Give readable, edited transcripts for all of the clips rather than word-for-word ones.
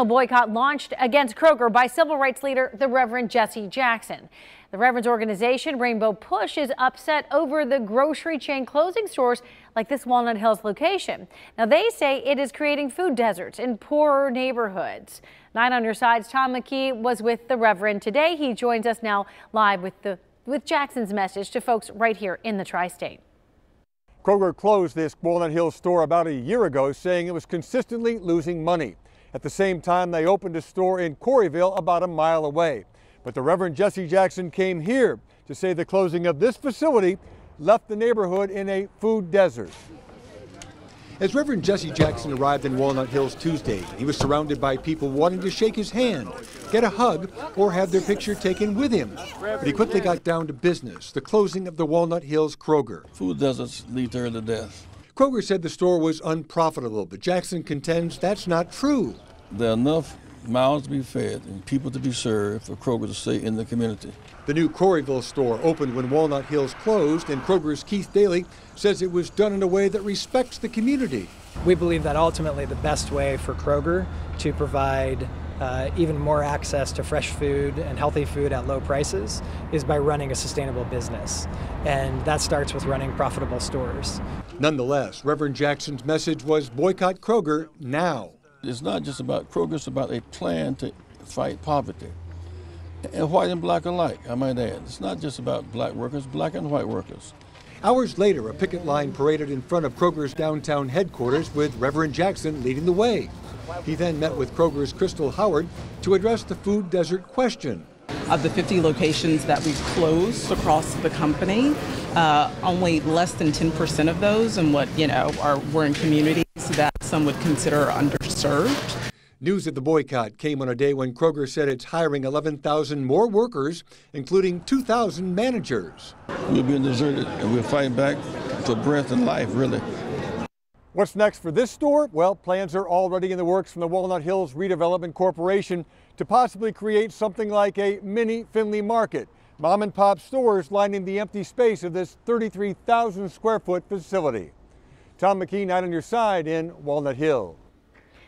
A boycott launched against Kroger by civil rights leader the Reverend Jesse Jackson. The Reverend's organization, Rainbow Push, is upset over the grocery chain closing stores like this Walnut Hills location. Now, they say it is creating food deserts in poorer neighborhoods. 9 on Your Side's Tom McKee was with the Reverend today. He joins us now live with Jackson's message to folks right here in the tri-state. Kroger closed this Walnut Hills store about a year ago, saying it was consistently losing money. At the same time, they opened a store in Corryville about a mile away. But the Reverend Jesse Jackson came here to say the closing of this facility left the neighborhood in a food desert. As Reverend Jesse Jackson arrived in Walnut Hills Tuesday, he was surrounded by people wanting to shake his hand, get a hug, or have their picture taken with him. But he quickly got down to business, the closing of the Walnut Hills Kroger. Food deserts lead to early death. Kroger said the store was unprofitable, but Jackson contends that's not true. There are enough mouths to be fed and people to be served for Kroger to stay in the community. The new Corryville store opened when Walnut Hills closed, and Kroger's Keith Daly says it was done in a way that respects the community. We believe that ultimately the best way for Kroger to provide even more access to fresh food and healthy food at low prices is by running a sustainable business. And that starts with running profitable stores. Nonetheless, Reverend Jackson's message was boycott Kroger now. It's not just about Kroger, it's about a plan to fight poverty. And white and black alike, I might add. It's not just about black workers, black and white workers. Hours later, a picket line paraded in front of Kroger's downtown headquarters with Reverend Jackson leading the way. He then met with Kroger's Crystal Howard to address the food desert question. Of the 50 locations that we've closed across the company, only less than 10% of those and were in communities that some would consider underserved. News of the boycott came on a day when Kroger said it's hiring 11,000 more workers, including 2,000 managers. We're being deserted and we're fighting back for breath and life, really. What's next for this store? Well, plans are already in the works from the Walnut Hills Redevelopment Corporation to possibly create something like a mini Findlay Market. Mom and pop stores lining the empty space of this 33,000 square foot facility. Tom McKee, 9 on Your Side in Walnut Hill.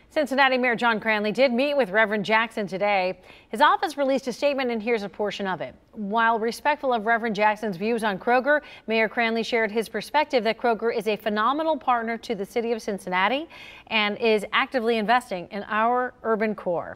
Cincinnati Mayor John Cranley did meet with Reverend Jackson today. His office released a statement, and here's a portion of it. While respectful of Reverend Jackson's views on Kroger, Mayor Cranley shared his perspective that Kroger is a phenomenal partner to the city of Cincinnati and is actively investing in our urban core.